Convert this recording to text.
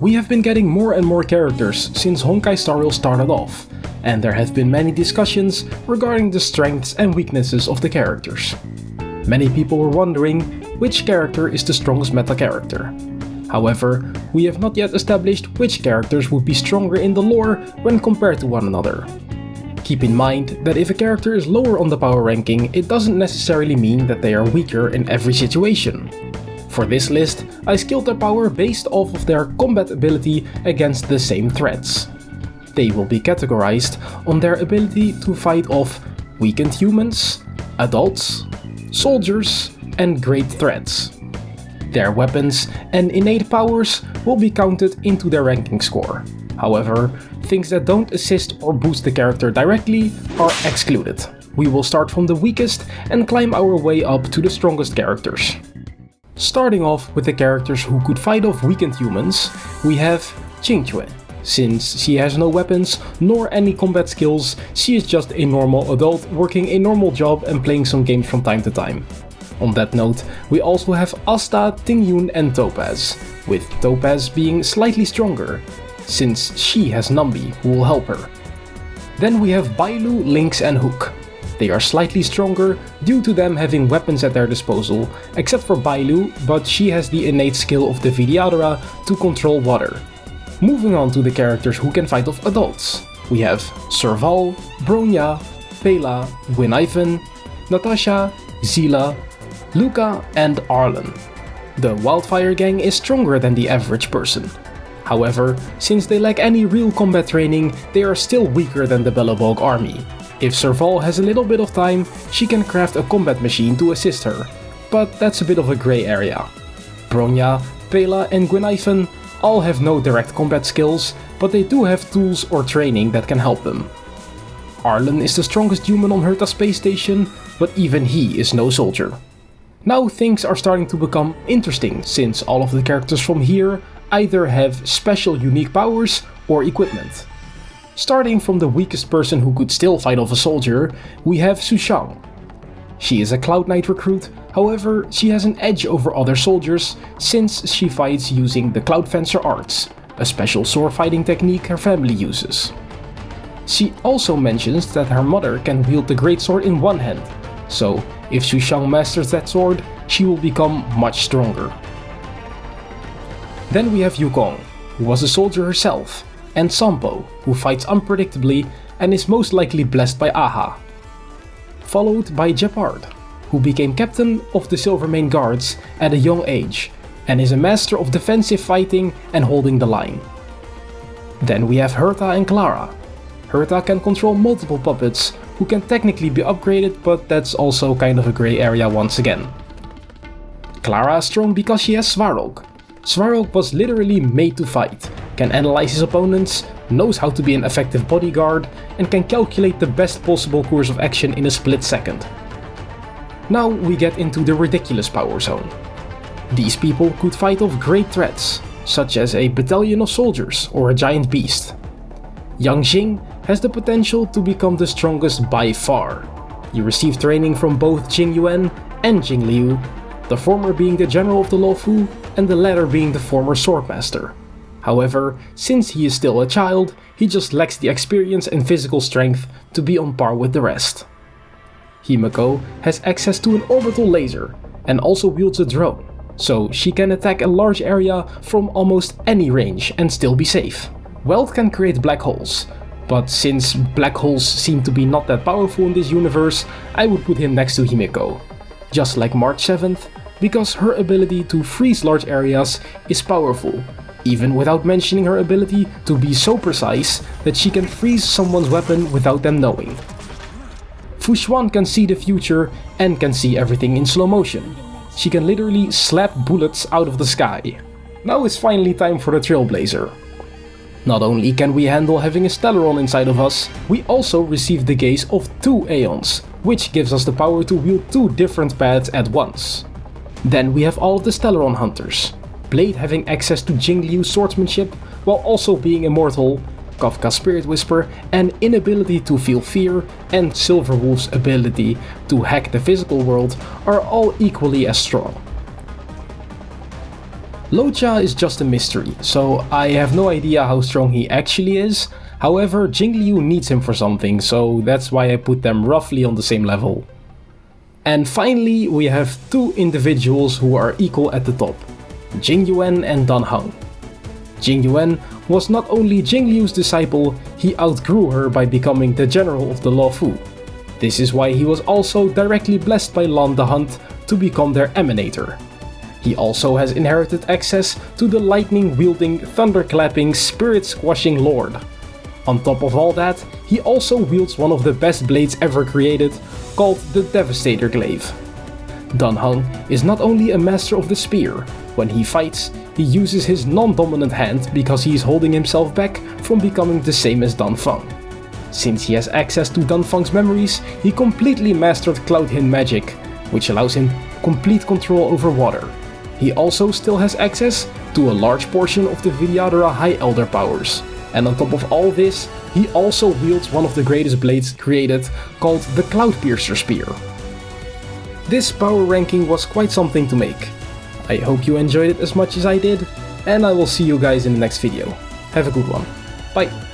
We have been getting more and more characters since Honkai Star Rail started off, and there have been many discussions regarding the strengths and weaknesses of the characters. Many people were wondering which character is the strongest meta character. However, we have not yet established which characters would be stronger in the lore when compared to one another. Keep in mind that if a character is lower on the power ranking, it doesn't necessarily mean that they are weaker in every situation. For this list, I scaled their power based off of their combat ability against the same threats. They will be categorized on their ability to fight off weakened humans, adults, soldiers, and great threats. Their weapons and innate powers will be counted into their ranking score. However, things that don't assist or boost the character directly are excluded. We will start from the weakest and climb our way up to the strongest characters. Starting off with the characters who could fight off weakened humans, we have Qingque. Since she has no weapons nor any combat skills, she is just a normal adult working a normal job and playing some games from time to time. On that note, we also have Asta, Tingyun and Topaz, with Topaz being slightly stronger, since she has Nambi who will help her. Then we have Bailu, Lynx and Hook. They are slightly stronger due to them having weapons at their disposal, except for Bailu, but she has the innate skill of the Vidyadhara to control water. Moving on to the characters who can fight off adults. We have Serval, Bronya, Pela, Gwynaifen, Natasha, Zila, Luca and Arlen. The Wildfire Gang is stronger than the average person. However, since they lack any real combat training, they are still weaker than the Belobog army. If Serval has a little bit of time, she can craft a combat machine to assist her, but that's a bit of a grey area. Bronya, Pela and Gwynaifen all have no direct combat skills, but they do have tools or training that can help them. Arlen is the strongest human on Herta space station, but even he is no soldier. Now things are starting to become interesting, since all of the characters from here either have special unique powers or equipment. Starting from the weakest person who could still fight off a soldier, we have Sushang. She is a Cloud Knight recruit, however she has an edge over other soldiers since she fights using the Cloud Fencer arts, a special sword fighting technique her family uses. She also mentions that her mother can wield the great sword in one hand, so if Sushang masters that sword, she will become much stronger. Then we have Yukong, who was a soldier herself, and Sampo, who fights unpredictably and is most likely blessed by Aha. Followed by Gepard, who became captain of the Silvermane Guards at a young age, and is a master of defensive fighting and holding the line. Then we have Herta and Clara. Herta can control multiple puppets, who can technically be upgraded, but that's also kind of a grey area once again. Clara is strong because she has Svarog. Svarog was literally made to fight, can analyze his opponents, knows how to be an effective bodyguard, and can calculate the best possible course of action in a split second. Now we get into the ridiculous power zone. These people could fight off great threats, such as a battalion of soldiers or a giant beast. Yang Jing has the potential to become the strongest by far. He received training from both Jing Yuan and Jing Liu, the former being the general of the Luofu and the latter being the former swordmaster. However, since he is still a child, he just lacks the experience and physical strength to be on par with the rest. Himeko has access to an orbital laser and also wields a drone, so she can attack a large area from almost any range and still be safe. Weld can create black holes, but since black holes seem to be not that powerful in this universe, I would put him next to Himeko. Just like March 7th, because her ability to freeze large areas is powerful, even without mentioning her ability to be so precise that she can freeze someone's weapon without them knowing. Fu Xuan can see the future and can see everything in slow motion. She can literally slap bullets out of the sky. Now it's finally time for the Trailblazer. Not only can we handle having a Stellaron inside of us, we also receive the gaze of 2 Aeons, which gives us the power to wield 2 different paths at once. Then we have all of the Stellaron hunters. Blade having access to Jing Liu's swordsmanship, while also being immortal, Kafka's Spirit Whisper and inability to feel fear, and Silverwolf's ability to hack the physical world are all equally as strong. Locha is just a mystery, so I have no idea how strong he actually is. However, Jingliu needs him for something, so that's why I put them roughly on the same level. And finally, we have two individuals who are equal at the top, Jingyuan and Dan Heng. Jingyuan was not only Jingliu's disciple, he outgrew her by becoming the general of the Luofu. This is why he was also directly blessed by Lan the Hunt to become their emanator. He also has inherited access to the lightning-wielding, thunder-clapping, spirit-squashing lord. On top of all that, he also wields one of the best blades ever created, called the Devastator Glaive. Dan Heng is not only a master of the spear. When he fights, he uses his non-dominant hand because he is holding himself back from becoming the same as Dan Feng. Since he has access to Dan Feng's memories, he completely mastered Cloud Hin magic, which allows him complete control over water. He also still has access to a large portion of the Vidyadhara High Elder powers. And on top of all this, he also wields one of the greatest blades created, called the Cloud Piercer Spear. This power ranking was quite something to make. I hope you enjoyed it as much as I did, and I will see you guys in the next video. Have a good one. Bye!